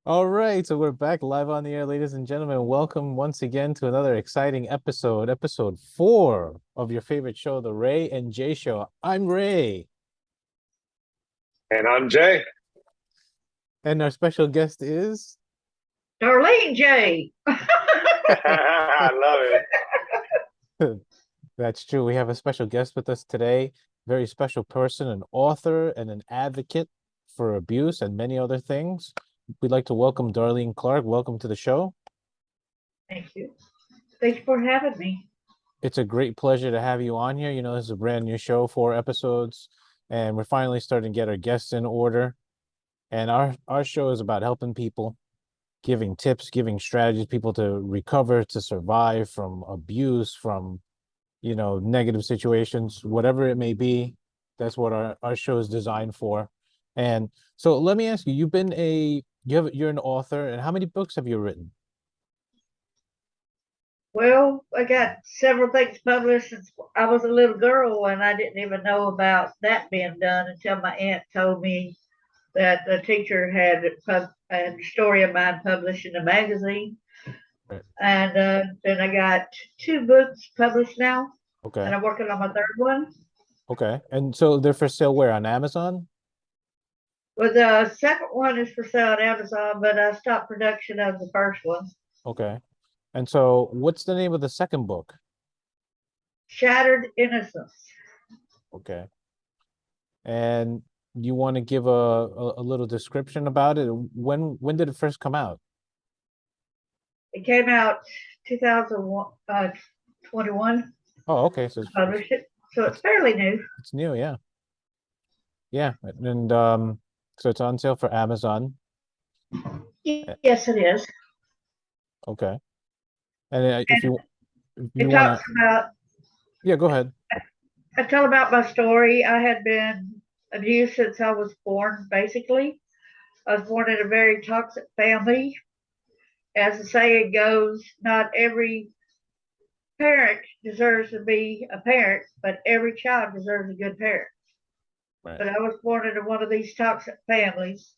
All right, so we're back live on the air, ladies and gentlemen. Welcome once again to another exciting episode 4 of your favorite show, The Ray and Jay Show. I'm Ray, And I'm Jay. and our special guest is. Darlene Jae. I love it. That's true. We have a special guest with us today, very special person, an author and an advocate for abuse and many other things. We'd like to welcome Darlene Clark. Welcome to the show. Thank you. Thank you for having me. It's a great pleasure to have you on here. This is a brand new show, 4 episodes, and we're finally starting to get our guests in order. And our show is about helping people, giving tips, giving strategies, people to recover, to survive from abuse, from negative situations, whatever it may be. That's what our show is designed for. And so let me ask you, you're an author, and how many books have you written? Well, I got several things published since I was a little girl, and I didn't even know about that being done until my aunt told me that the teacher had a story of mine published in a magazine. Right. And then I got two books published now, Okay. and I'm working on my third one. Okay. And so they're for sale where? On Amazon? Well, the second one is for sale on Amazon, but I stopped production of the first one. Okay. And so what's the name of the second book? Shattered Innocence. Okay. And you want to give a little description about it? When did it first come out? It came out 2021. Oh, okay. So Published it, so it's it's fairly new. it's new, yeah. Yeah. And so it's on sale for Amazon. Yes, it is. Okay. And if It you want to, talks about. yeah, go ahead. I tell about my story. I had been abused since I was born. Basically, I was born in a very toxic family. As the saying goes, not every parent deserves to be a parent, but every child deserves a good parent. Right. But I was born into one of these toxic families,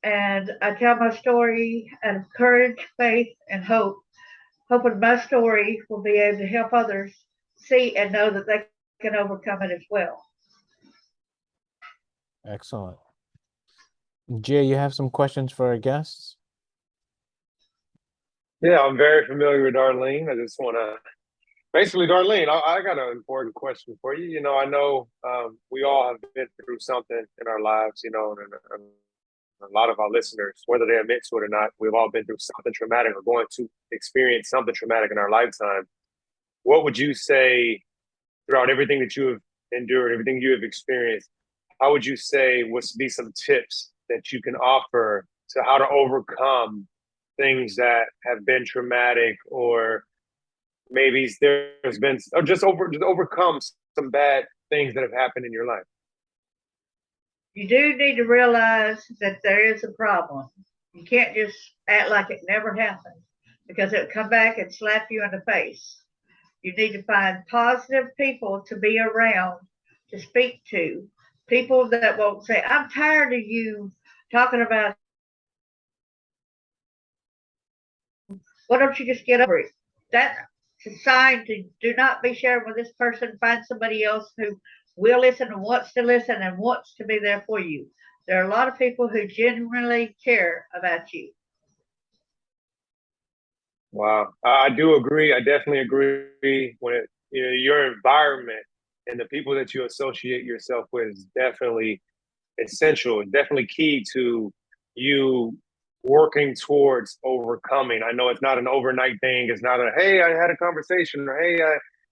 and I tell my story out of courage, faith, and hope, hoping my story will be able to help others see and know that they can overcome it as well. Excellent. Jay, you have some questions for our guests? Yeah, I'm very familiar with Darlene. I just want to basically, Darlene, I got an important question for you. I know we all have been through something in our lives, and a lot of our listeners, whether they admit to it or not, we've all been through something traumatic or going to experience something traumatic in our lifetime. What would you say throughout everything that you have endured, everything you have experienced? How would you say would be some tips that you can offer to how to overcome things that have been traumatic, or maybe there's been, or just overcome some bad things that have happened in your life? You do need to realize that there is a problem. You can't just act like it never happened because it'll come back and slap you in the face. You need to find positive people to be around, to speak to, people that won't say, I'm tired of you talking about, why don't you just get over it? That's a sign to do not be sharing with this person. Find somebody else who will listen and wants to listen and wants to be there for you. There are a lot of people who genuinely care about you. Wow, I do agree. I definitely agree. Your environment and the people that you associate yourself with is definitely essential. Definitely key to you working towards overcoming. I know it's not an overnight thing. It's not a hey, I had a conversation, or hey,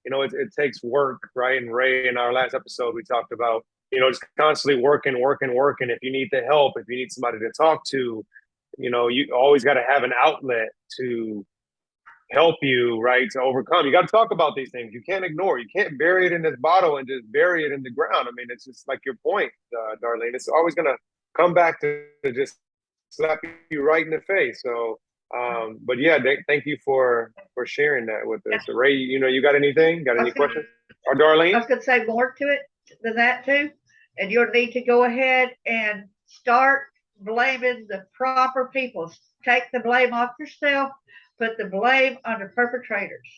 it takes work, right? And Ray, in our last episode, we talked about just constantly working, working, working. If you need the help, if you need somebody to talk to, you always got to have an outlet to help you, right, to overcome. You got to talk about these things. You can't ignore. You can't bury it in this bottle and just bury it in the ground. I mean, it's just like your point, Darlene. It's always going to come back to just slap you right in the face. So, but yeah, thank you for sharing that with us. So Ray, you got anything? Got any questions? Or I Darlene? was going to say more to it than that too. And you'll need to go ahead and start blaming the proper people. Take the blame off yourself, put the blame on the perpetrators.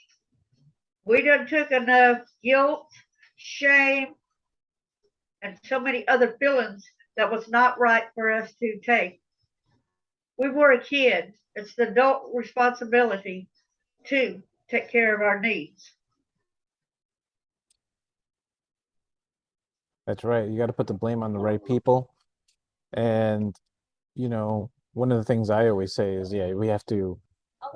We done took enough guilt, shame, and so many other feelings that was not right for us to take. We were a kid. It's the adult responsibility to take care of our needs. That's right. You got to put the blame on the right people. And, one of the things I always say is, yeah, we have to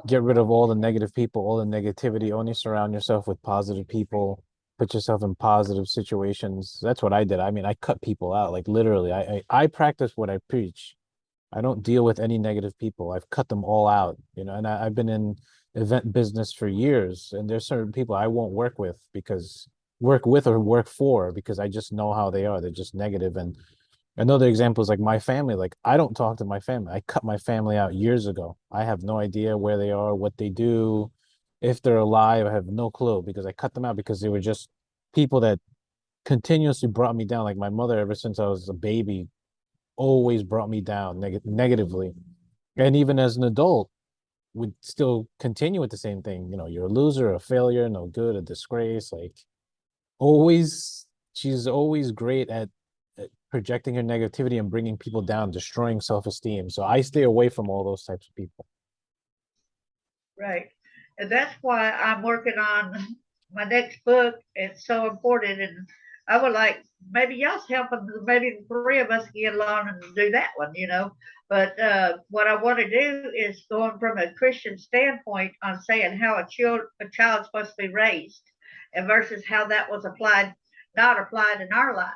get rid of all the negative people, all the negativity, only surround yourself with positive people, put yourself in positive situations. That's what I did. I mean, I cut people out, like literally. I practice what I preach. I don't deal with any negative people. I've cut them all out, and I've been in event business for years, and there's certain people I won't work with or work for because I just know how they are. They're just negative. And another example is like my family. Like I don't talk to my family. I cut my family out years ago. I have no idea where they are, what they do, if they're alive. I have no clue because I cut them out because they were just people that continuously brought me down. Like my mother, ever since I was a baby, always brought me down negatively. And even as an adult, would still continue with the same thing. You're a loser, a failure, no good, a disgrace. Like always, she's always great at projecting her negativity and bringing people down, destroying self-esteem. So I stay away from all those types of people. Right. And that's why I'm working on my next book. It's so important. And I would like maybe y'all's helping, maybe the three of us get along and do that one. But what I want to do is going from a Christian standpoint on saying how a child's supposed to be raised and versus how that was applied, not applied in our life.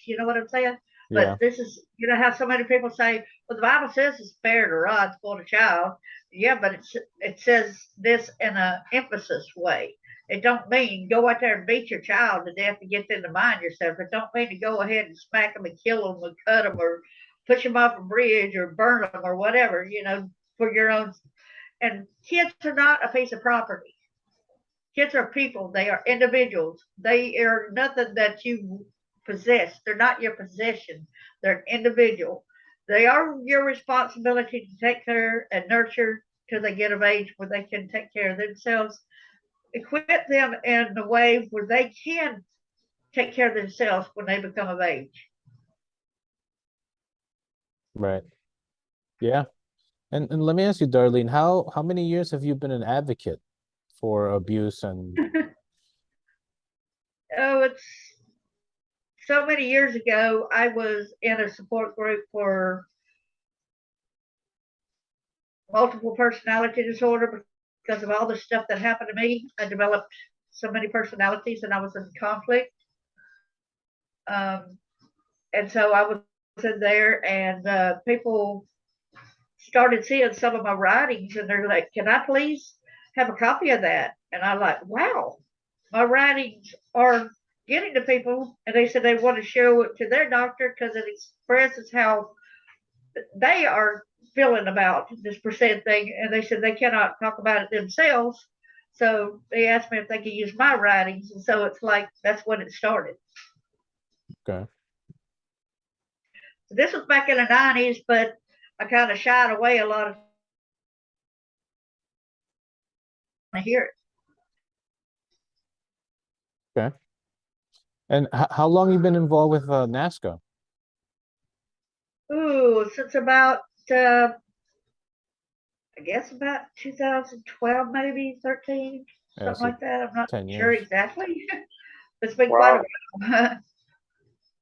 You know what I'm saying? But Yeah, this is, how so many people say, well, the Bible says it's fair to rod, spoil a child. Yeah, but it says this in a emphasis way. It don't mean go out there and beat your child to death to get them to mind yourself. It don't mean to go ahead and smack them and kill them and cut them or push them off a bridge or burn them or whatever, for your own. And kids are not a piece of property. Kids are people. They are individuals. They are nothing that you possess. They're not your possession. They're an individual. They are your responsibility to take care and nurture till they get of age where they can take care of themselves. Equip them in a way where they can take care of themselves when they become of age. right. Yeah. And let me ask you, Darlene, how many years have you been an advocate for abuse and Oh, it's so many years ago. I was in a support group for multiple personality disorder because of all the stuff that happened to me. I developed so many personalities and I was in conflict. Um, and so I was in there, and people started seeing some of my writings, and they're like, "Can I please have a copy of that?" And I'm like, "Wow, my writings are getting to people," and they said they want to show it to their doctor because it expresses how they are feeling about this percent thing, and they said they cannot talk about it themselves. So they asked me if they could use my writings, and so it's like that's when it started. okay. So this was back in the '90s, but I kind of shied away a lot of to hear it. Okay. And how long you been involved with NASCA? Ooh, since about uh, I guess about 2012, maybe 13, Yeah, something so like that. I'm not 10 sure years. exactly. It's been quite Wow, a while.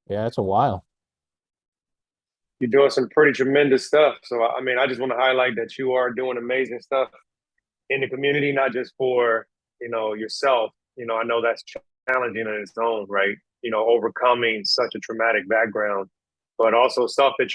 Yeah, it's a while. you're doing some pretty tremendous stuff. So, I mean, I just want to highlight that you are doing amazing stuff in the community, not just for, yourself. I know that's challenging in its own, right? Overcoming such a traumatic background, but also stuff that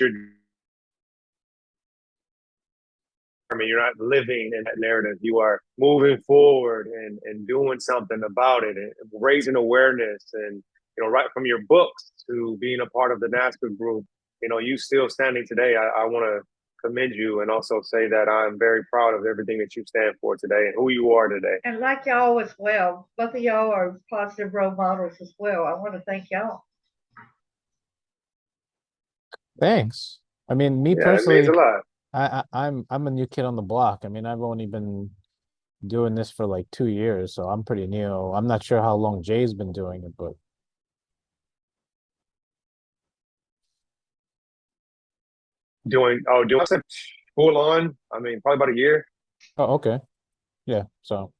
I mean, you're not living in that narrative. You are moving forward and doing something about it and raising awareness. And, right from your books to being a part of the NASCAR group, you still standing today. I want to commend you and also say that I'm very proud of everything that you stand for today and who you are today. And like y'all as well, both of y'all are positive role models as well. I want to thank y'all. Thanks. I mean, me Yeah, it means a personally, lot. I'm a new kid on the block. I mean, I've only been doing this for like 2 years, so I'm pretty new. I'm not sure how long Jay's been doing it, but Doing I said full on. I mean, probably about a year. oh, okay. Yeah. So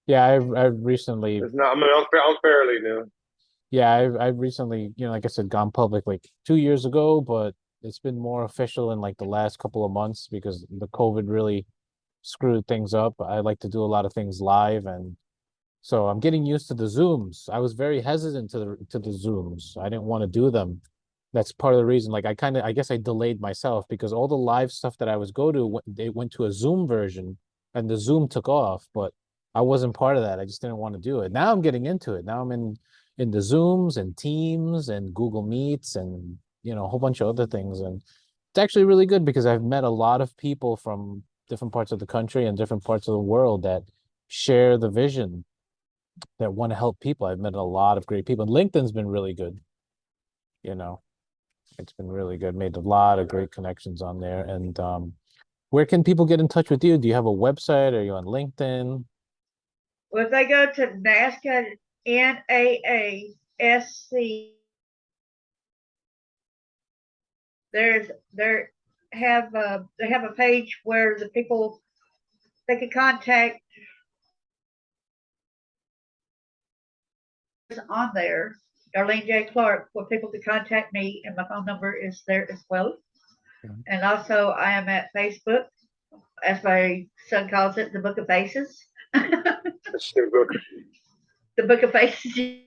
yeah, I've recently It's not. I mean, I'm fairly new. yeah, I've recently, like I said, gone public like 2 years ago, but it's been more official in like the last couple of months because the COVID really screwed things up. I like to do a lot of things live, and so I'm getting used to the Zooms. I was very hesitant to the Zooms. I didn't want to do them. That's part of the reason. Like I guess I delayed myself because all the live stuff that I was go to, they went to a Zoom version, and the Zoom took off, but I wasn't part of that. I just didn't want to do it. Now I'm getting into it. Now I'm in the Zooms and Teams and Google Meets and a whole bunch of other things, and it's actually really good because I've met a lot of people from different parts of the country and different parts of the world that share the vision, that want to help people. I've met a lot of great people. And LinkedIn's been really good. You know, it's been really good. Made a lot of great connections on there. And where can people get in touch with you? Do you have a website? Are you on LinkedIn? Well, if they go to NASCA, NAASC, there they have a page where the people they can contact on there. Darlene J. Clark, where people can contact me, and my phone number is there as well. Mhm. And also, I am at Facebook, as my son calls it, the Book of Faces. Shoot. The Book of Faces.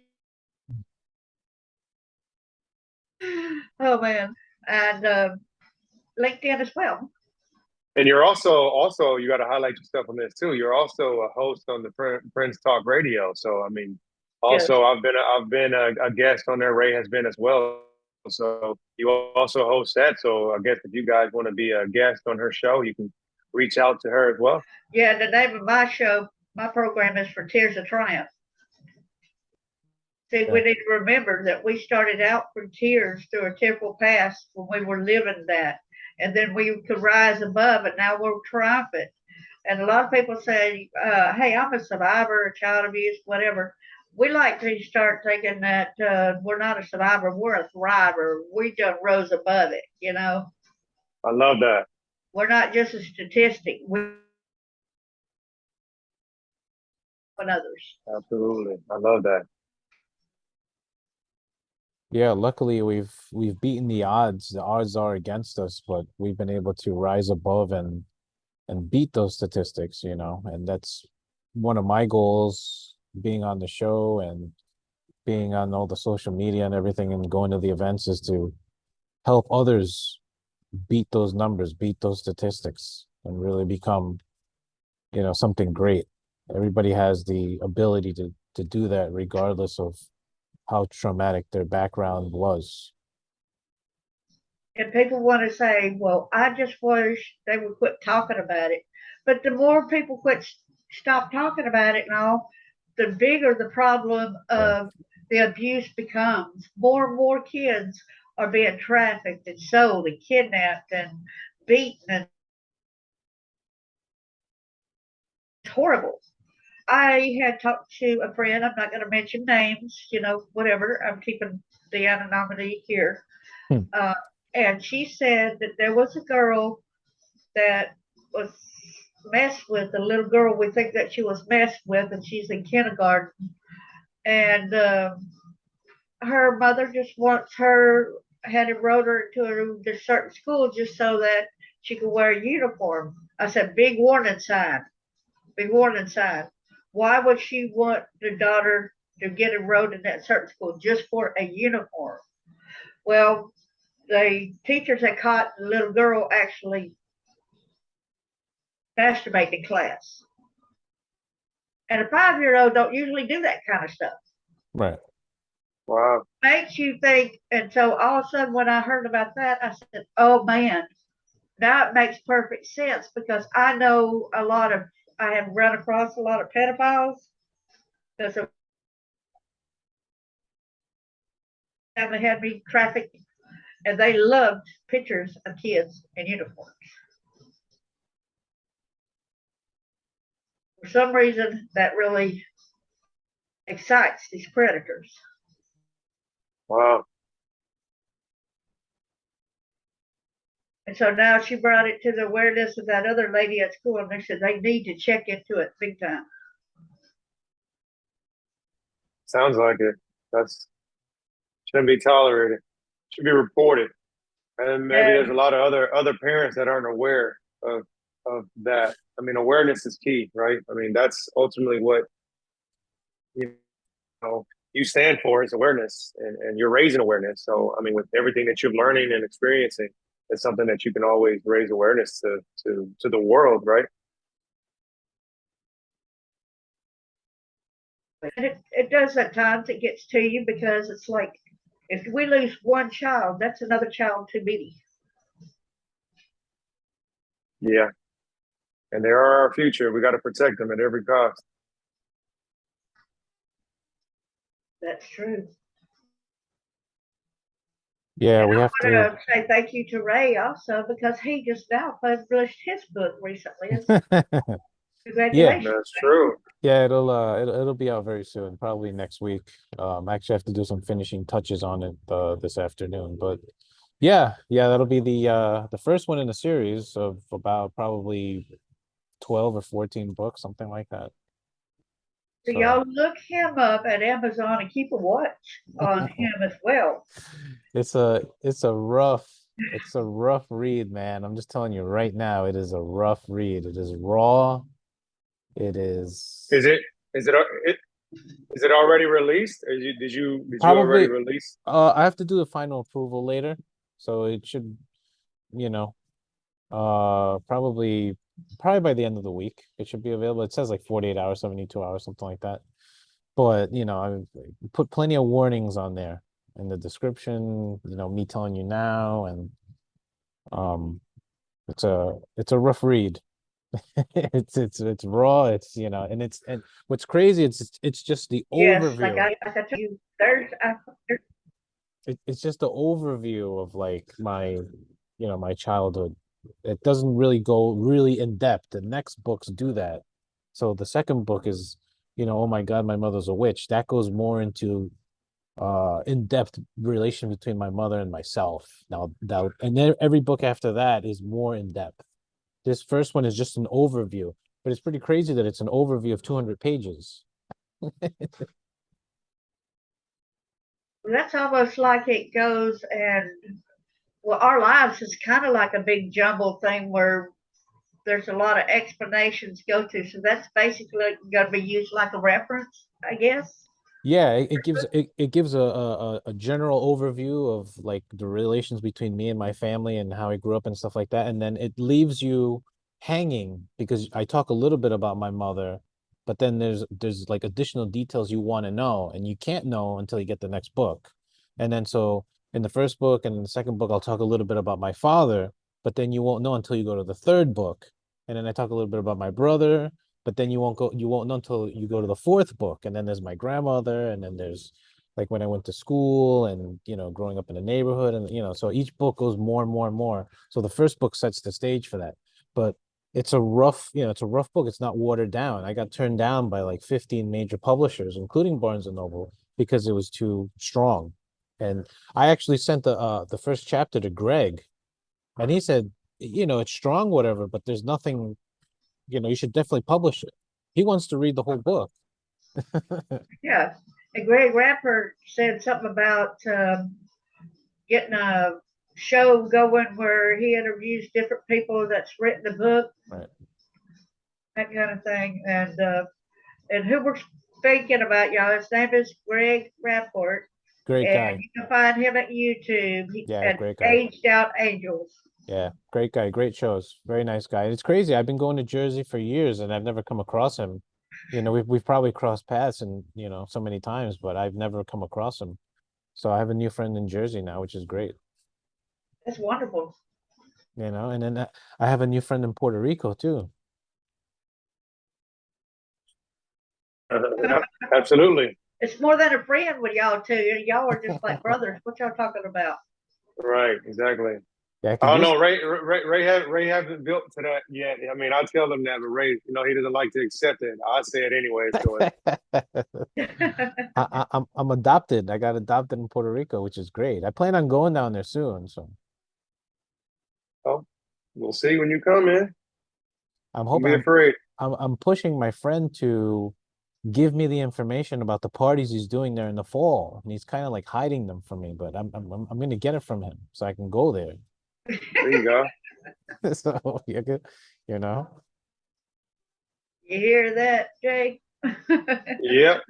Oh man, and LinkedIn as well. And you're also you got to highlight your stuff on this too. You're also a host on the Prince Talk Radio. So I mean, Yes, also I've been a guest on there. Ray has been as well. So you also host that. So I guess if you guys want to be a guest on her show, you can reach out to her as well. yeah. The name of my show, my program is for Tears of Triumph. See, Yeah. we need to remember that we started out from tears through a tearful past when we were living that, and then we could rise above it. Now we're triumphant. And a lot of people say, "Hey, I'm a survivor, a child abuse, whatever." We like to start thinking that we're not a survivor, we're a thriver. We just rose above it. I love that. We're not just a statistic. We're others. Absolutely, I love that. Yeah, luckily we've beaten the odds. The odds are against us, but we've been able to rise above and beat those statistics, and that's one of my goals, being on the show and being on all the social media and everything and going to the events, is to help others beat those numbers, beat those statistics, and really become, something great. Everybody has the ability to do that regardless of how traumatic their background was. And people want to say, well, I just wish they would quit talking about it. But the more people stop talking about it and all, the bigger the problem Yeah. of the abuse becomes. More and more kids are being trafficked and sold and kidnapped and beaten, and it's horrible. I had talked to a friend, I'm not going to mention names, whatever, I'm keeping the anonymity here. Hmm. Uh, and she said that there was a girl that was messed with, a little girl we think that she was messed with, and she's in kindergarten. And her mother just wants her, had enrolled her into a certain school just so that she could wear a uniform. I said, big warning sign, big warning sign. Why would she want the daughter to get enrolled in that certain school just for a uniform? Well, the teachers had caught the little girl actually masturbate in class. And a 5-year old don't usually do that kind of stuff. Right. Wow. Makes you think. And so all of a sudden, when I heard about that, I said, oh man, now it makes perfect sense because I know I have run across a lot of pedophiles because they had me trafficked. and they loved pictures of kids in uniforms. For some reason, that really excites these predators. Wow. And so now she brought it to the awareness of that other lady at school, and they said they need to check into it big time. Sounds like it. That's shouldn't be tolerated. Should be reported. And maybe there's a lot of other parents that aren't aware of that. I mean, awareness is key, right? I mean, that's ultimately what you know you stand for is awareness, and you're raising awareness. So, I mean, with everything that you're learning and experiencing, it's something that you can always raise awareness to the world, right? And it does at times, it gets to you because it's like if we lose one child, that's another child too many. Yeah. And they are our future. We got to protect them at every cost. That's true. Yeah, And we I have want to. to say thank you to Ray also because he just now published his book recently. Yeah, Congratulations. That's true. yeah, it'll be out very soon, probably next week. Actually, I have to do some finishing touches on it this afternoon. But yeah, that'll be the first one in a series of about probably 12 or 14 books, something like that. So So y'all look him up at Amazon and keep a watch on him as well. it's a rough read, man. I'm just telling you right now, it is a rough read. It is raw. It is Is it is it is it already released? Did you already probably release? I have to do the final approval later, so it should, you know, probably by the end of the week it should be available. It says like 48 hours, 72 hours, something like that. But I put plenty of warnings on there in the description, me telling you now, and um it's a rough read. It's raw, and what's crazy, it's just the Yes, like overview. I tell you, It's just the overview of like my childhood. It doesn't really go really in depth. The next books do that. So the second book is, oh my God, my mother's a witch. That goes more into in-depth relation between my mother and myself. Now that and then every book after that is more in depth. This first one is just an overview, but it's pretty crazy that it's an overview of 200 pages. that's almost like it goes and well, our lives is kind of like a big jumble thing where there's a lot of explanations to go to. So that's basically going to be used like a reference, I guess. Yeah, it gives a general overview of like the relations between me and my family and how I grew up and stuff like that. And then it leaves you hanging because I talk a little bit about my mother, but then there's like additional details you want to know, and you can't know until you get the next book. And then so in the first book and in the second book, I'll talk a little bit about my father, but then you won't know until you go to the third book. And then I talk a little bit about my brother, but then you won't know until you go to the fourth book, and then there's my grandmother, and then there's like when I went to school, and growing up in the neighborhood, and so each book goes more and more and more. So the first book sets the stage for that. But it's a rough book. It's not watered down. I got turned down by like 15 major publishers, including Barnes and Noble, because it was too strong. And I actually sent the first chapter to Greg, and he said, it's strong, whatever, but there's nothing, you should definitely publish it. He wants to read the whole book. Yeah. And Greg Rapper said something about getting a show going where he interviews different people that's written the book, Right. that kind of thing. And who we're speaking about, y'all, his name is Greg Rapport. Great And guy. you can find him at YouTube Yeah, at great guy. Aged Out Angels. Yeah, great guy. Great shows. Very nice guy. It's crazy. I've been going to Jersey for years and I've never come across him. We've probably crossed paths and so many times, but I've never come across him. So I have a new friend in Jersey now, which is great. That's wonderful. And then I have a new friend in Puerto Rico too. Yeah, absolutely. It's more than a friend with y'all too. Y'all are just like brothers. What y'all talking about? Right, exactly. Yeah, I because don't know. this Ray hasn't built to that yet. I mean, I tell him that, but Ray, he doesn't like to accept it. I say it anyways to him. I'm adopted. I got adopted in Puerto Rico, which is great. I plan on going down there soon, so Oh, we'll see when you come in. I'm Don't hoping be afraid. I'm pushing my friend to give me the information about the parties he's doing there in the fall, and he's kind of like hiding them from me. But I'm gonna get it from him so I can go there. There you go. So you could, you know, You hear that, Jake? Yep.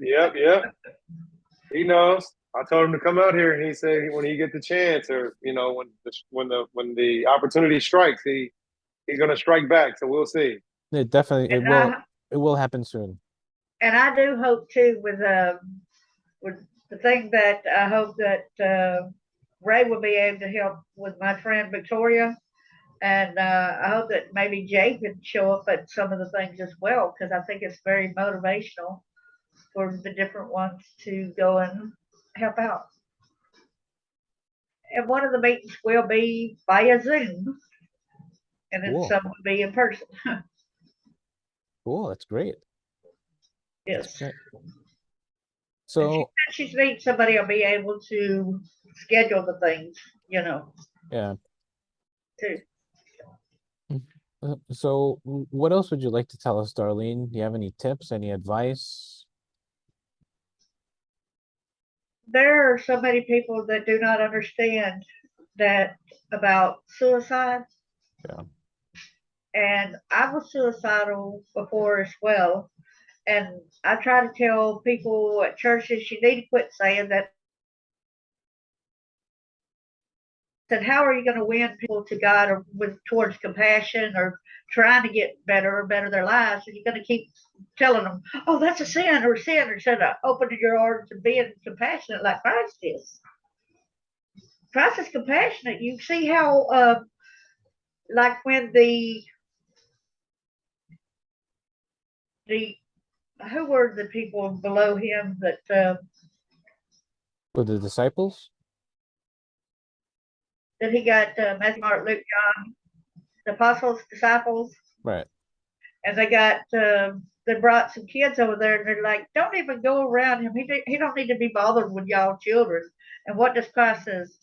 He knows. I told him to come out here, and he said when he get the chance, or when the opportunity strikes, he's gonna strike back. So we'll see. it definitely And I it will happen soon. and I do hope too with the thing that I hope that Ray will be able to help with my friend Victoria, and I hope that maybe Jay could show up at some of the things as well because I think it's very motivational for the different ones to go and help out. And one of the meetings will be via Zoom, and then Cool, some will be in person. cool. That's great. That's Yes. great. And she So said she's needing somebody will be able to schedule the things, yeah. too. So what else would you like to tell us, Darlene? Do you have any tips, any advice? There are so many people that do not understand that about suicide. Yeah. And I was suicidal before as well. And I try to tell people at churches, you need to quit saying that. Said, how are you going to win people to God or towards compassion or trying to get better or better their lives? And you're going to keep telling them, oh, that's a sin or sin, instead of opening your arms and being compassionate like Christ is. Christ is compassionate. You see how, like when the who were the people below him With the disciples? that he got Matthew, Mark, Luke, John, the apostles, disciples, Right. and they brought some kids over there, and they're like, don't even go around him. He don't need to be bothered with y'all children. And what does Christ says?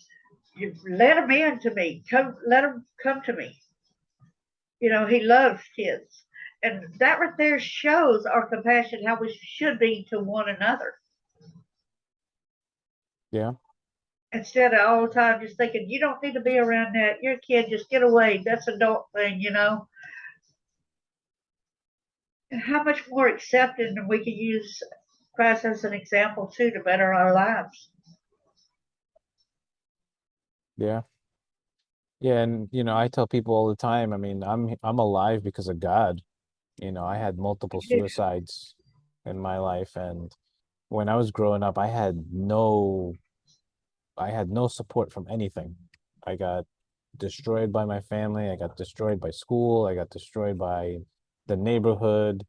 You let him in to me. Let him come to me. He loves kids. And that right there shows our compassion, how we should be to one another. Yeah. Instead of all the time just thinking, you don't need to be around that. You're a kid, just get away. That's an adult thing. And how much more accepting we can use Christ as an example too to better our lives. Yeah. Yeah, and I tell people all the time, I mean, I'm alive because of God. I had multiple suicides in my life, and when I was growing up, I had no support from anything. I got destroyed by my family, I got destroyed by school, I got destroyed by the neighborhood.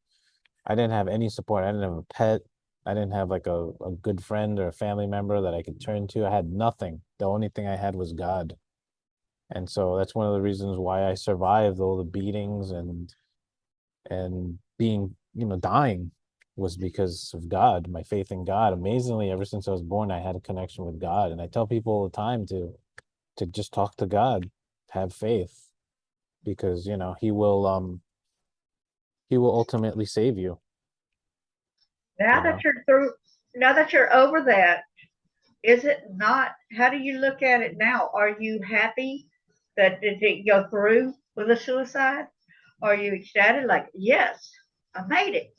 I didn't have any support. I didn't have a pet. I didn't have like a good friend or a family member that I could turn to. I had nothing. The only thing I had was God. And so that's one of the reasons why I survived all the beatings and being, dying, was because of God, my faith in God. Amazingly, ever since I was born, I had a connection with God. And I tell people all the time to just talk to God, have faith, because he will ultimately save you, you Now that know. you're through, now that you're over that, is it not? How do you look at it now? Are you happy that it didn't go through with a suicide? Are you ecstatic? Like, yes, I made it.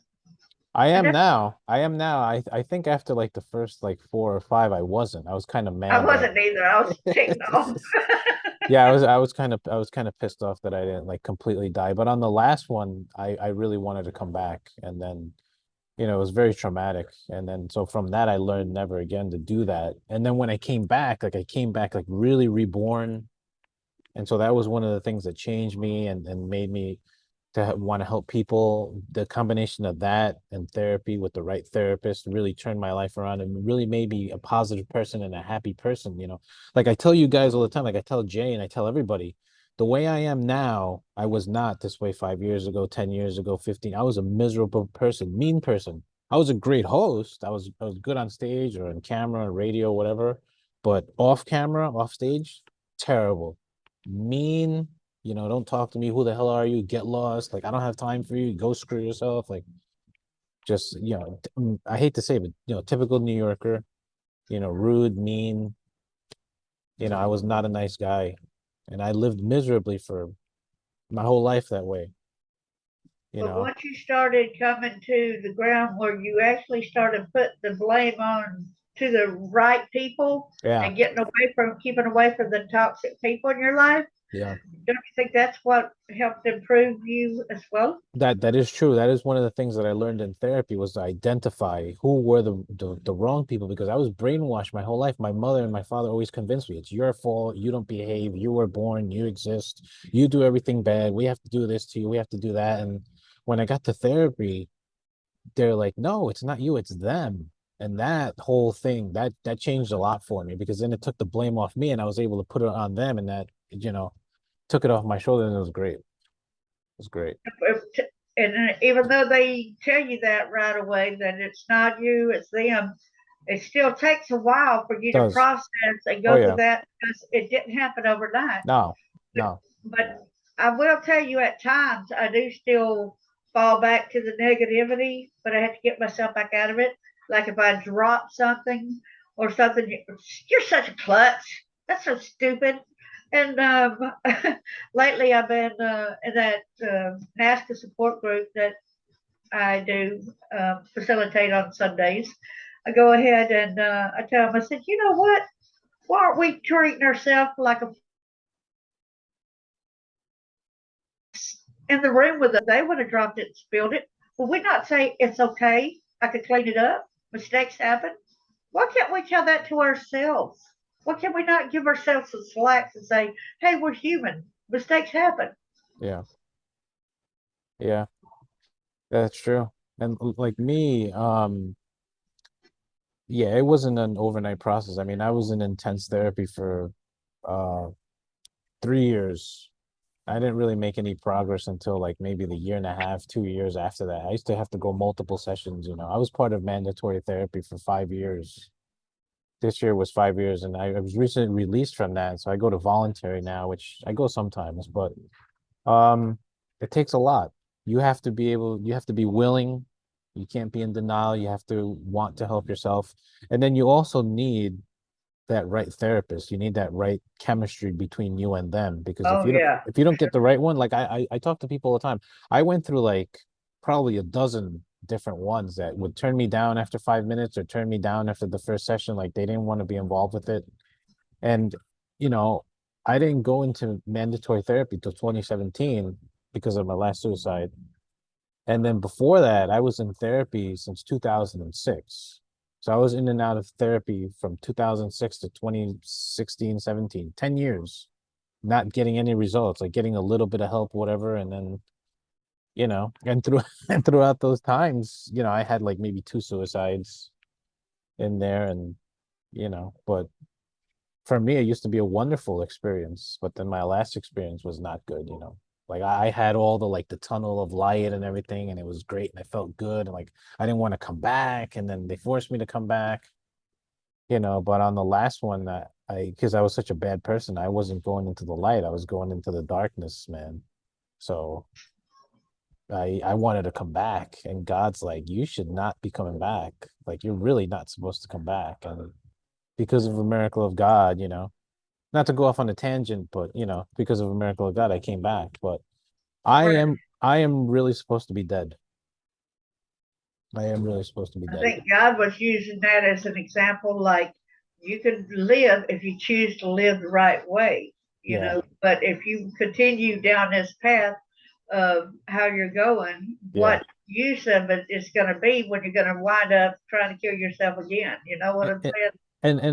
I And am that's, now. I am now. I think after like the first like four or five, I wasn't. I was kind of I mad that wasn't either. I was taken off. yeah, I was kind of pissed off that I didn't like completely die. But on the last one, I really wanted to come back, and then it was very traumatic. And then so from that I learned never again to do that. And then when I came back like really reborn. And so that was one of the things that changed me and made me to want to help people. The combination of that and therapy with the right therapist really turned my life around and really made me a positive person and a happy person, you know. Like I tell you guys all the time, like I tell Jay and I tell everybody, the way I am now, I was not this way 5 years ago, 10 years ago, 15. I was a miserable person, mean person. I was a great host. I was good on stage or on camera, radio, whatever. But off camera, off stage, terrible. Mean, don't talk to me. Who the hell are you? Get lost. Like, I don't have time for you. Go screw yourself. Like, just, I hate to say it, but, typical New Yorker, rude, mean. I was not a nice guy. And I lived miserably for my whole life that way, you But know? once you started coming to the ground where you actually started putting the blame on to the right people Yeah. and keeping away from the toxic people in your life, Yeah. don't you think that's what helped improve you as well? That is true. That is one of the things that I learned in therapy was to identify who were the wrong people because I was brainwashed my whole life. My mother and my father always convinced me it's your fault. You don't behave. You were born. You exist. You do everything bad. We have to do this to you. We have to do that. And when I got to therapy, they're like, no, it's not you, it's them. And that whole thing, that changed a lot for me because then it took the blame off me and I was able to put it on them and that, took it off my shoulder and it was great. It was great. And even though they tell you that right away, that it's not you, it's them, it still takes a while for you It to does. process and Oh go through yeah. that because it didn't happen overnight. No, no. But I will tell you at times I do still fall back to the negativity, but I have to get myself back out of it. Like if I drop something or something, you're such a klutz. That's so stupid. And lately I've been in that NASCA support group that I do facilitate on Sundays. I go ahead and I tell them, I said, you know what? Why aren't we treating ourselves like a in the room with us, they would have dropped it and spilled it. Will we not say it's okay? I could clean it up. Mistakes happen. Why can't we tell that to ourselves? Why can't we not give ourselves some slack and say, hey, we're human. Mistakes happen. Yeah. Yeah. That's true. And like me, yeah, it wasn't an overnight process. I mean, I was in intense therapy for uh 3 years. I didn't really make any progress until like maybe the year and a half, 2 years after that. I used to have to go multiple sessions, I was part of mandatory therapy for 5 years. This year was 5 years, and I was recently released from that. So I go to voluntary now, which I go sometimes, but um, it takes a lot. You have to be willing. You can't be in denial. You have to want to help yourself. And then you also need that right therapist. You need that right chemistry between you and them. Because Oh, yeah. if you don't get the right one, like I talk to people all the time. I went through like probably a dozen different ones that would turn me down after 5 minutes or turn me down after the first session. Like they didn't want to be involved with it. And, you know, I didn't go into mandatory therapy till 2017 because of my last suicide. And then before that, I was in therapy since 2006. So I was in and out of therapy from 2006 to 2016, 17, 10 years, not getting any results, like getting a little bit of help, whatever. And then, and through and throughout those times, I had like maybe two suicides in there and, but for me, it used to be a wonderful experience, but then my last experience was not good. Like I had all the like the tunnel of light and everything, and it was great, and I felt good, and like I didn't want to come back, and then they forced me to come back. But on the last one, that because I was such a bad person, I wasn't going into the light, I was going into the darkness, man. So I wanted to come back, and God's like, you should not be coming back. Like you're really not supposed to come back, and because of a miracle of God, not to go off on a tangent, but because of a miracle of God, I came back. But I Right. am I am really supposed to be dead. I am really supposed to be I dead. think God was using that as an example, like you can live if you choose to live the right way, Yeah, but if you continue down this path of how you're going, yeah. what use of it is going to be when you're going to wind up trying to kill yourself again? You know what A- I'm a- saying?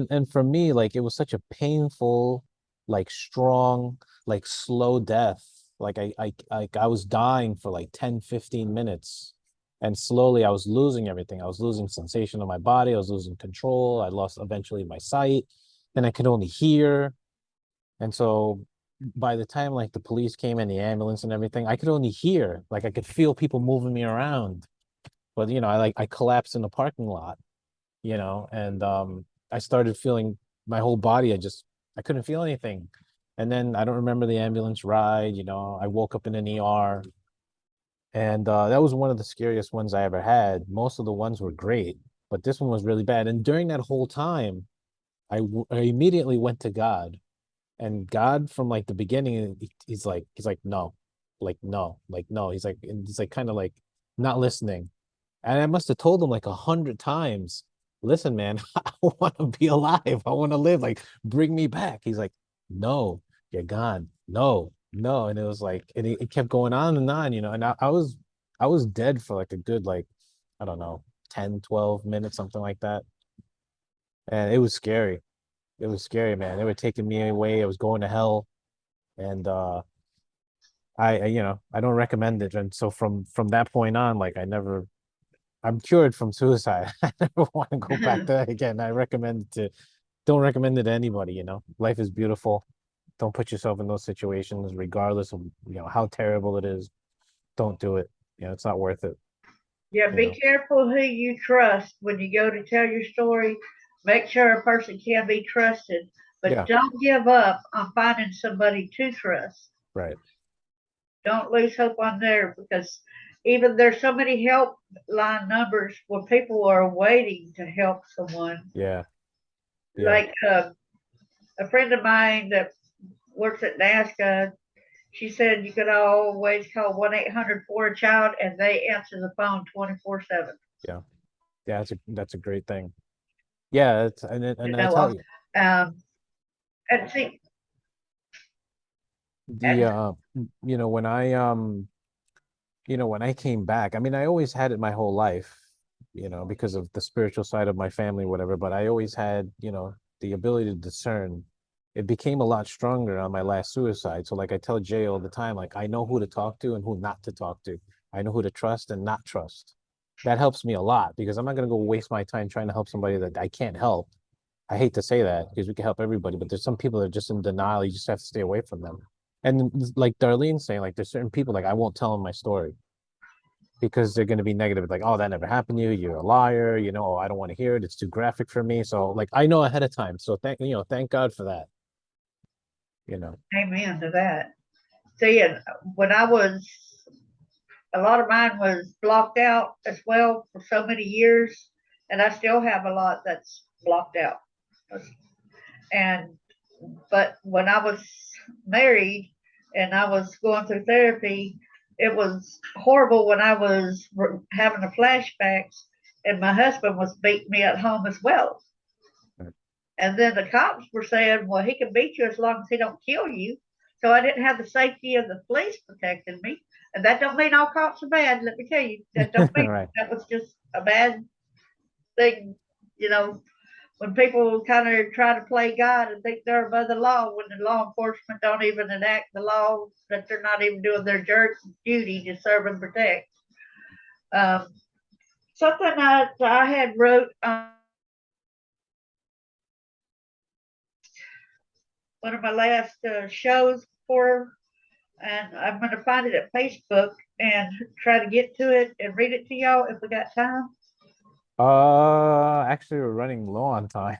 and for me, like it was such a painful, like strong, like slow death Like I was dying for like 10, 15 minutes. And slowly I was losing everything. I was losing sensation of my body. I was losing control. I lost eventually my sight. Then I could only hear. And so by the time like the police came and the ambulance and everything, I could only hear. Like I could feel people moving me around. But I collapsed in the parking lot, and I started feeling my whole body. I couldn't feel anything. And then I don't remember the ambulance ride, I woke up in an ER, and that was one of the scariest ones I ever had. Most of the ones were great, but this one was really bad. And during that whole time, I immediately went to God, and God from like the beginning, he's like, no, like no, like no. He's like kind of like not listening. And I must have told him like 100 times, listen, man, I want to be alive. I want to live. Like, bring me back. He's like, no, you're gone. No, no. And it was like, and it kept going on and on, and I was dead for like a good, like, I don't know, 10, 12 minutes, something like that. And it was scary. It was scary, man. They were taking me away. I was going to hell. And I don't recommend it. And so from that point on, like I'm cured from suicide. I never want to go back to that again. Don't recommend it to anybody, Life is beautiful. Don't put yourself in those situations, regardless of, how terrible it is. Don't do it. It's not worth it, Yeah, you be know. careful who you trust when you go to tell your story. Make sure a person can be trusted, but Yeah, don't give up on finding somebody to trust. right. Don't lose hope on there because even there's so many helpline numbers where people are waiting to help someone. Yeah, yeah, Like a friend of mine that works at NASCA, she said you could always call 1-800 for a child and they answer the phone 24/7. yeah. Yeah, that's a great thing. Yeah, and You I know, tell you, um, and see, the and when I came back, I mean, I always had it my whole life, because of the spiritual side of my family, whatever, but I always had, the ability to discern. It became a lot stronger on my last suicide. So like I tell Jay all the time, like I know who to talk to and who not to talk to. I know who to trust and not trust. That helps me a lot because I'm not going to go waste my time trying to help somebody that I can't help. I hate to say that because we can help everybody, but there's some people that are just in denial. You just have to stay away from them. And like Darlene saying, like there's certain people like I won't tell them my story because they're going to be negative, like, oh, that never happened to you, you're a liar, oh, I don't want to hear it, it's too graphic for me. So like I know ahead of time, so thank God for that. amen to that. See, and when I was, a lot of mine was blocked out as well for so many years, and I still have a lot that's blocked out. And but when I was married and I was going through therapy, it was horrible when I was having the flashbacks, and my husband was beating me at home as well. And then the cops were saying, "Well, he can beat you as long as he don't kill you." So I didn't have the safety of the police protecting me, and that don't mean all cops are bad. Let me tell you, that don't mean Right. that was just a bad thing, you know, when people kind of try to play God and think they're above the law, when the law enforcement don't even enact the law, that they're not even doing their jerk duty to serve and protect. Um, Something I had wrote on one of my last shows for, and I'm going to find it at Facebook and try to get to it and read it to y'all if we got time. Actually we're running low on time.